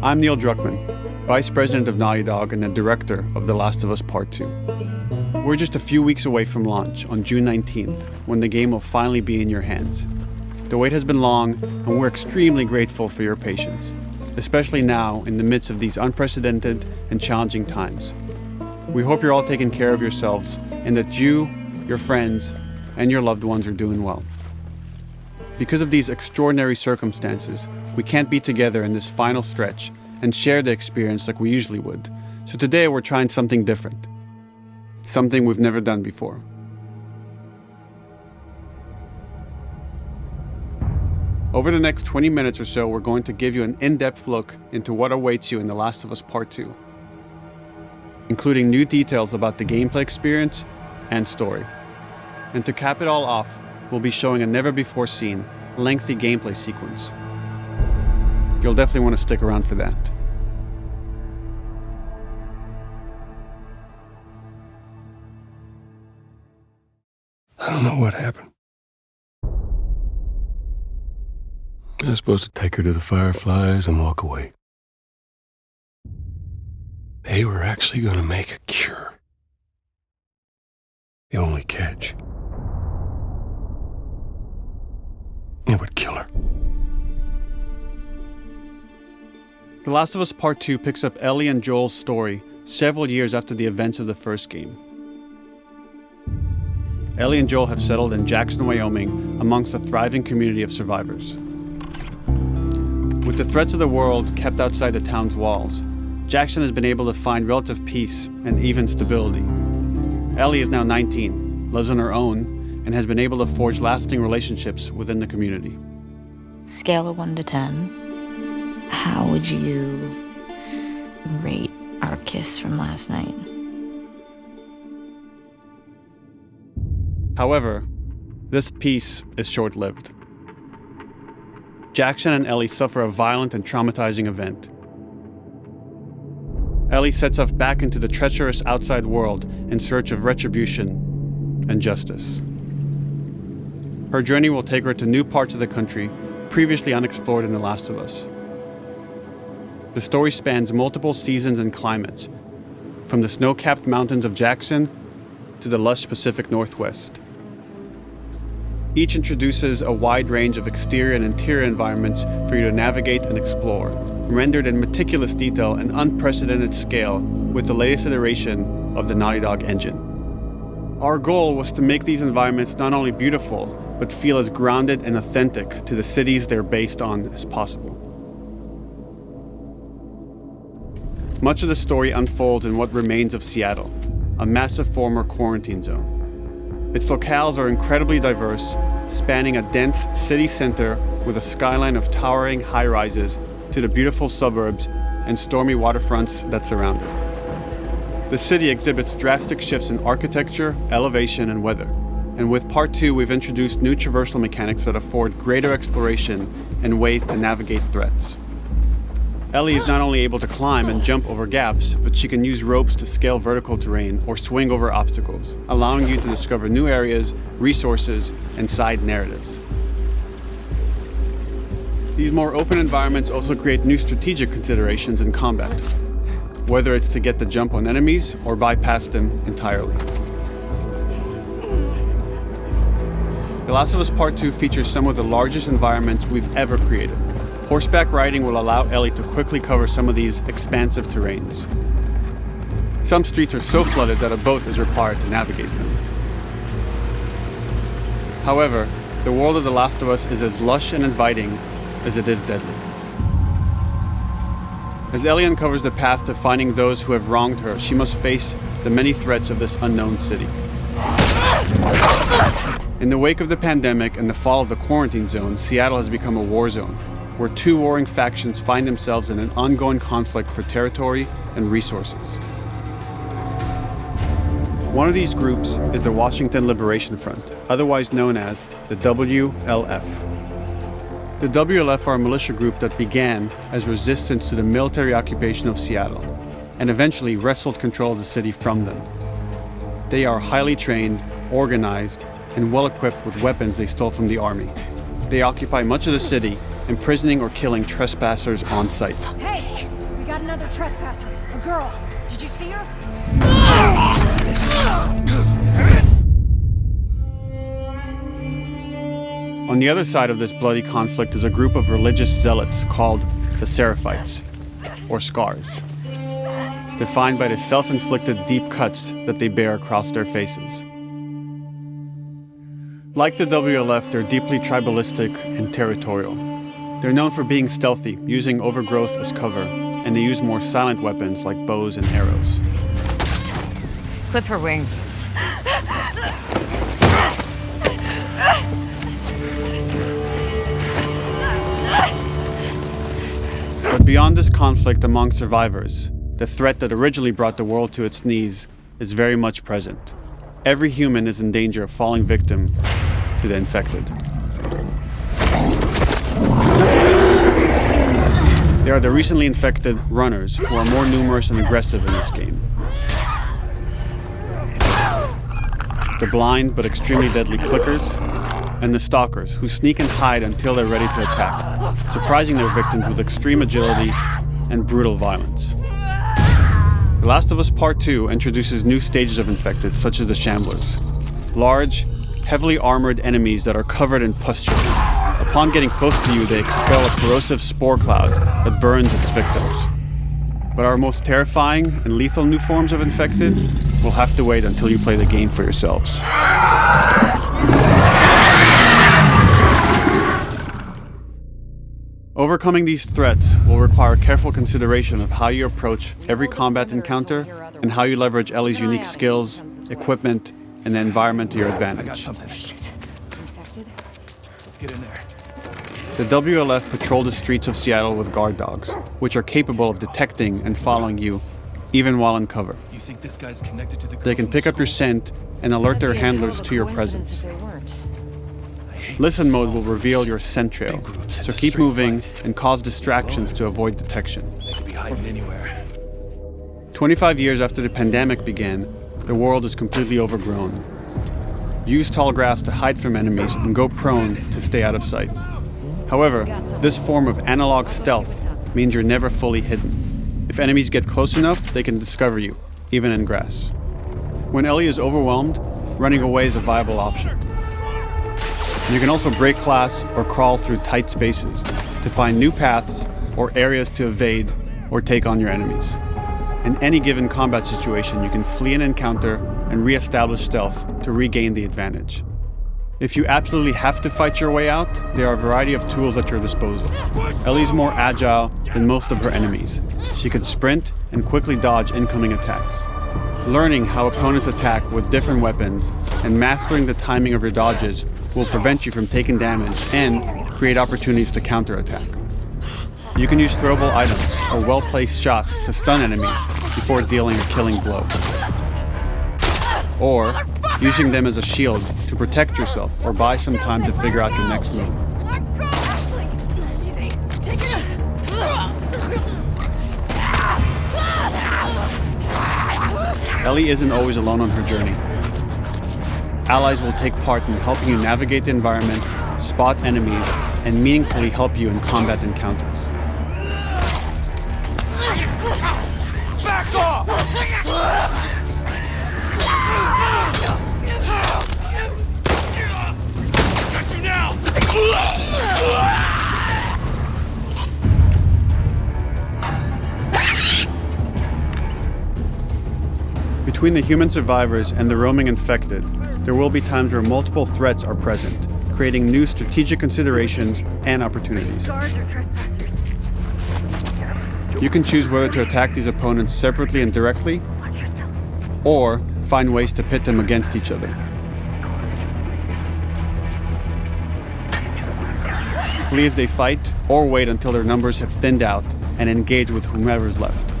I'm Neil Druckmann, Vice President of Naughty Dog and the Director of The Last of Us Part 2. We're just a few weeks away from launch on June 19th, when the game will finally be in your hands. The wait has been long, and we're extremely grateful for your patience, especially now in the midst of these unprecedented and challenging times. We hope you're all taking care of yourselves and that you, your friends, and your loved ones are doing well. Because of these extraordinary circumstances, we can't be together in this final stretch and share the experience like we usually would. So today we're trying something different. Something we've never done before. Over the next 20 minutes or so, we're going to give you an in-depth look into what awaits you in The Last of Us Part 2, including new details about the gameplay experience and story. And to cap it all off, we'll be showing a never-before-seen, lengthy gameplay sequence. You'll definitely want to stick around for that. I don't know what happened. I was supposed to take her to the Fireflies and walk away. They were actually going to make a cure. The only catch, it would kill her. The Last of Us Part 2 picks up Ellie and Joel's story several years after the events of the first game. Ellie and Joel have settled in Jackson, Wyoming, amongst a thriving community of survivors. With the threats of the world kept outside the town's walls, Jackson has been able to find relative peace and even stability. Ellie is now 19, lives on her own, and has been able to forge lasting relationships within the community. Scale of 1 to 10, how would you rate our kiss from last night? However, this peace is short-lived. Jackson and Ellie suffer a violent and traumatizing event. Ellie sets off back into the treacherous outside world in search of retribution and justice. Her journey will take her to new parts of the country previously unexplored in The Last of Us. The story spans multiple seasons and climates, from the snow-capped mountains of Jackson to the lush Pacific Northwest. Each introduces a wide range of exterior and interior environments for you to navigate and explore, rendered in meticulous detail and unprecedented scale with the latest iteration of the Naughty Dog engine. Our goal was to make these environments not only beautiful, but feel as grounded and authentic to the cities they're based on as possible. Much of the story unfolds in what remains of Seattle, a massive former quarantine zone. Its locales are incredibly diverse, spanning a dense city center with a skyline of towering high-rises to the beautiful suburbs and stormy waterfronts that surround it. The city exhibits drastic shifts in architecture, elevation, and weather. And with Part 2, we've introduced new traversal mechanics that afford greater exploration and ways to navigate threats. Ellie is not only able to climb and jump over gaps, but she can use ropes to scale vertical terrain or swing over obstacles, allowing you to discover new areas, resources, and side narratives. These more open environments also create new strategic considerations in combat, whether it's to get the jump on enemies or bypass them entirely. The Last of Us Part 2 features some of the largest environments we've ever created. Horseback riding will allow Ellie to quickly cover some of these expansive terrains. Some streets are so flooded that a boat is required to navigate them. However, the world of The Last of Us is as lush and inviting as it is deadly. As Ellie uncovers the path to finding those who have wronged her, she must face the many threats of this unknown city. In the wake of the pandemic and the fall of the quarantine zone, Seattle has become a war zone, where two warring factions find themselves in an ongoing conflict for territory and resources. One of these groups is the Washington Liberation Front, otherwise known as the WLF. The WLF are a militia group that began as resistance to the military occupation of Seattle, and eventually wrestled control of the city from them. They are highly trained, organized, and well-equipped with weapons they stole from the army. They occupy much of the city, imprisoning or killing trespassers on sight. Hey, trespasser. A girl. Did you see her? On the other side of this bloody conflict is a group of religious zealots called the Seraphites, or Scars, defined by the self-inflicted deep cuts that they bear across their faces. Like the WLF, they're deeply tribalistic and territorial. They're known for being stealthy, using overgrowth as cover, and they use more silent weapons like bows and arrows. Clip her wings. But beyond this conflict among survivors, the threat that originally brought the world to its knees is very much present. Every human is in danger of falling victim to the infected. They are the recently infected runners, who are more numerous and aggressive in this game. The blind but extremely deadly clickers, and the stalkers, who sneak and hide until they're ready to attack, surprising their victims with extreme agility and brutal violence. The Last of Us Part 2 introduces new stages of infected, such as the Shamblers. Large, heavily armored enemies that are covered in pustule. Upon getting close to you, they expel a corrosive spore cloud that burns its victims. But our most terrifying and lethal new forms of infected will have to wait until you play the game for yourselves. Overcoming these threats will require careful consideration of how you approach every combat encounter and how you leverage Ellie's unique skills, equipment, and the environment to your advantage. Let's get in there. The WLF patrol the streets of Seattle with guard dogs, which are capable of detecting and following you, even while in cover. You think this guy's connected to the girl They can from pick up your school? scent and alert their handlers to your presence. Listen mode will reveal your scent trail, so keep moving and cause distractions to avoid detection. They could be hiding anywhere. 25 years after the pandemic began, the world is completely overgrown. Use tall grass to hide from enemies and go prone to stay out of sight. However, this form of analog stealth means you're never fully hidden. If enemies get close enough, they can discover you, even in grass. When Ellie is overwhelmed, running away is a viable option. You can also break glass or crawl through tight spaces to find new paths or areas to evade or take on your enemies. In any given combat situation, you can flee an encounter and re-establish stealth to regain the advantage. If you absolutely have to fight your way out, there are a variety of tools at your disposal. Ellie's more agile than most of her enemies. She can sprint and quickly dodge incoming attacks. Learning how opponents attack with different weapons and mastering the timing of your dodges will prevent you from taking damage and create opportunities to counterattack. You can use throwable items or well-placed shots to stun enemies before dealing a killing blow. Or using them as a shield to protect yourself or buy some time to figure out your next move. Ellie isn't always alone on her journey. Allies will take part in helping you navigate the environments, spot enemies, and meaningfully help you in combat encounters. Back off! Got you now! Between the human survivors and the roaming infected, there will be times where multiple threats are present, creating new strategic considerations and opportunities. You can choose whether to attack these opponents separately and directly, or find ways to pit them against each other. Flee as they fight, or wait until their numbers have thinned out and engage with whomever's left.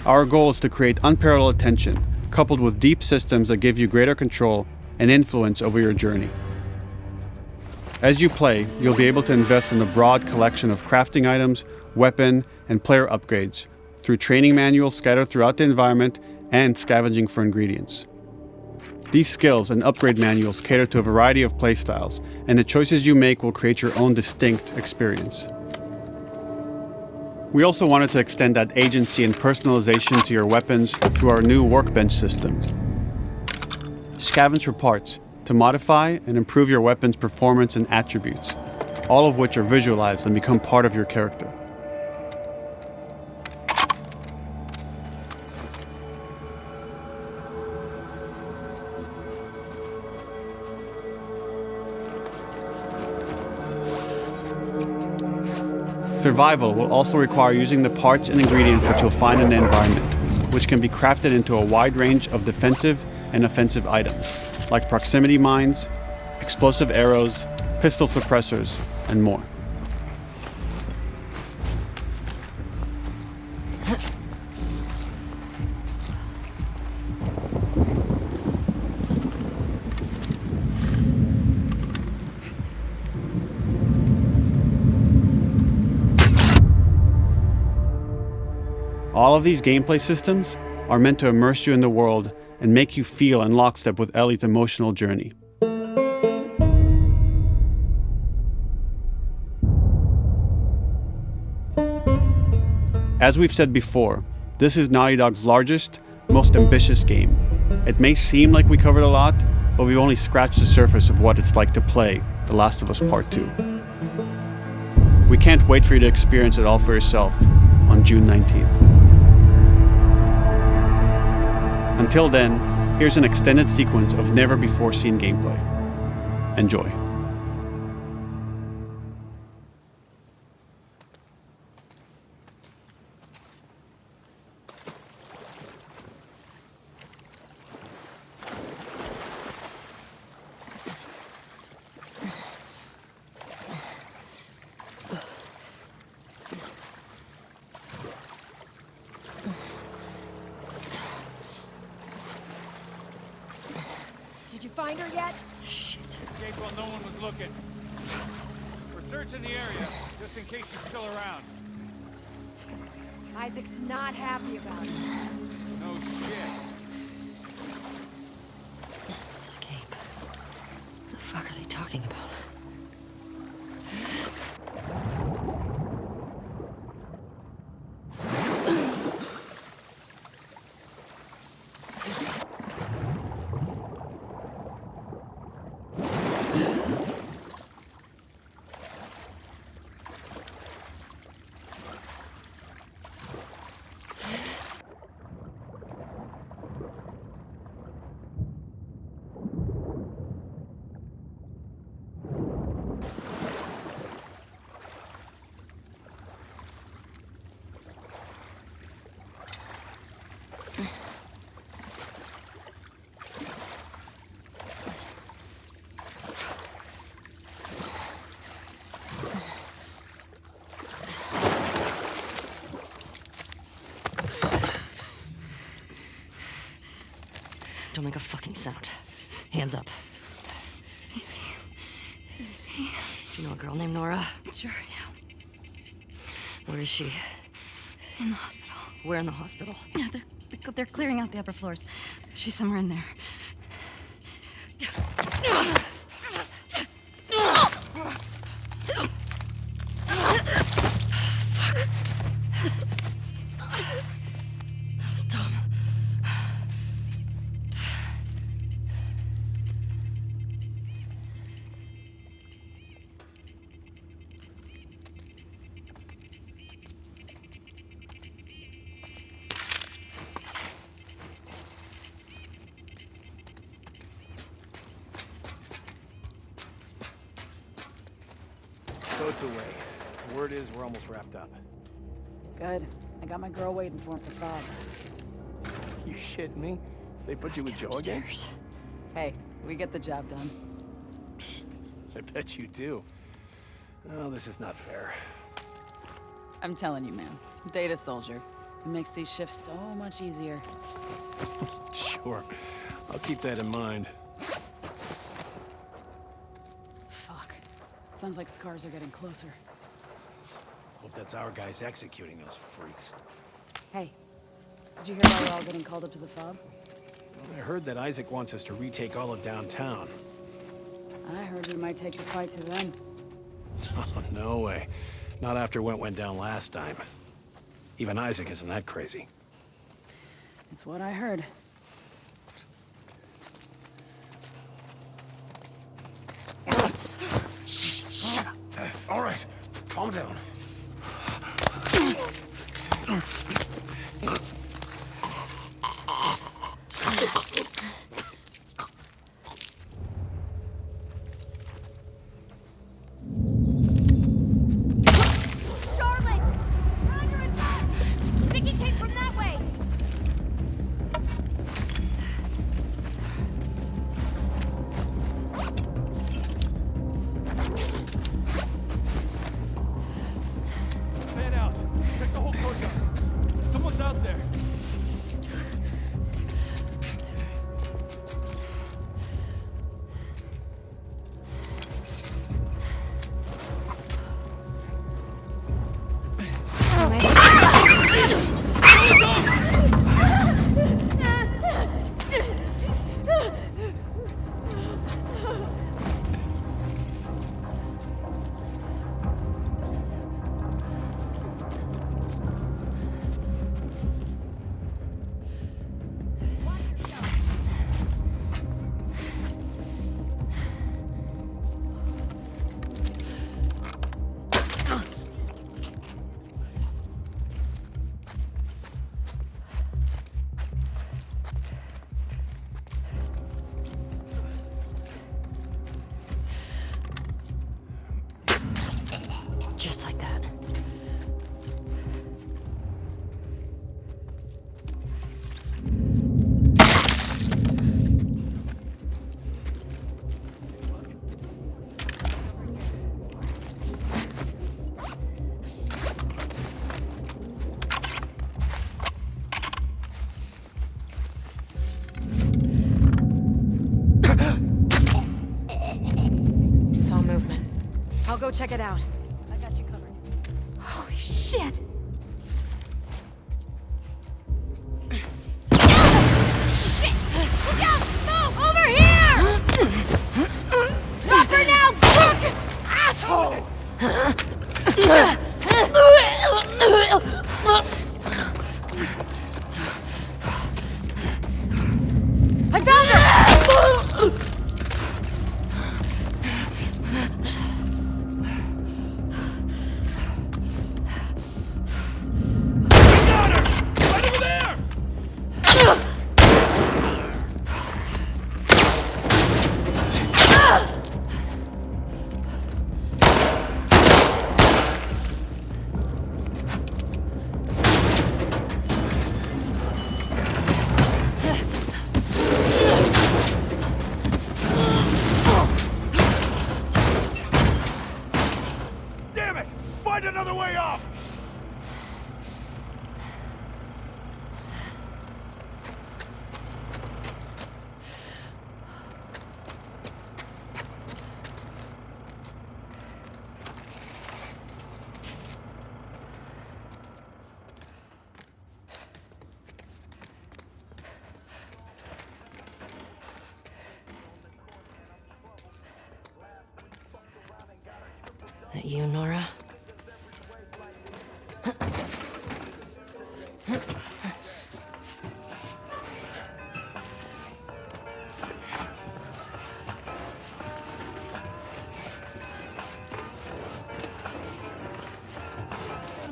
Our goal is to create unparalleled tension, coupled with deep systems that give you greater control and influence over your journey. As you play, you'll be able to invest in a broad collection of crafting items, weapon, and player upgrades through training manuals scattered throughout the environment and scavenging for ingredients. These skills and upgrade manuals cater to a variety of playstyles, and the choices you make will create your own distinct experience. We also wanted to extend that agency and personalization to your weapons through our new workbench system. Scavenge for parts to modify and improve your weapon's performance and attributes, all of which are visualized and become part of your character. Survival will also require using the parts and ingredients that you'll find in the environment, which can be crafted into a wide range of defensive and offensive items, like proximity mines, explosive arrows, pistol suppressors, and more. All of these gameplay systems are meant to immerse you in the world and make you feel in lockstep with Ellie's emotional journey. As we've said before, this is Naughty Dog's largest, most ambitious game. It may seem like we covered a lot, but we've only scratched the surface of what it's like to play The Last of Us Part 2. We can't wait for you to experience it all for yourself on June 19th. Until then, here's an extended sequence of never-before-seen gameplay. Enjoy. Did you find her yet? Shit. Escape while no one was looking. We're searching the area, just in case she's still around. Isaac's not happy about it. No shit. Escape. What the fuck are they talking about? Don't make a fucking sound. Hands up. Easy. Do you know a girl named Nora? Sure, yeah. Where is she? In the hospital. Where in the hospital? Yeah, they're clearing out the upper floors. She's somewhere in there. That was dumb. Boat's away. Word is we're almost wrapped up. Good. I got my girl waiting for him for 5. You shitting me? They put you with Joe again? Upstairs. Hey, we get the job done. I bet you do. Oh, this is not fair. I'm telling you, man. Data soldier. It makes these shifts so much easier. Sure. I'll keep that in mind. Fuck. Sounds like scars are getting closer. Hope that's our guys executing those freaks. Hey, did you hear why we're all getting called up to the fob? I heard that Isaac wants us to retake all of downtown. I heard we might take the fight to them. Oh, no way. Not after what went down last time. Even Isaac isn't that crazy. It's what I heard. Shut up. All right, calm down. Fan out. Check the whole courtyard. Someone's out there. Just like that. Saw movement. I'll go check it out. I got you covered. Holy shit! Shit! Look out! Move! Over here! Drop her now, crook! Asshole! I found her! Damn it! Find another way off! That you, Nora?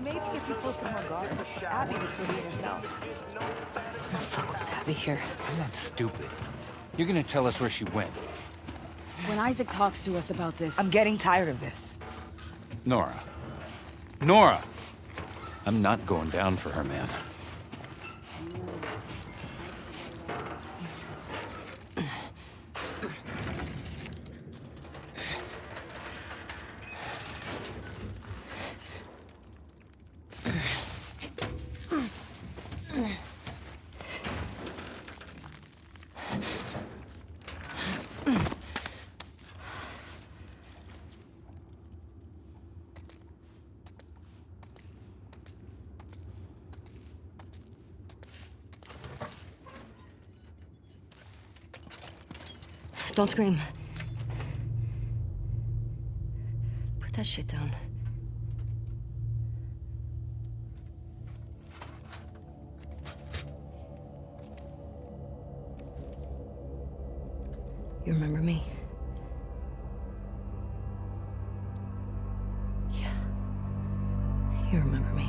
Maybe if you posted more guards, Abby would still be herself. The fuck was Abby here? I'm not stupid. You're gonna tell us where she went. When Isaac talks to us about this... I'm getting tired of this. Nora. Nora! I'm not going down for her, man. Don't scream. Put that shit down. You remember me? Yeah. You remember me.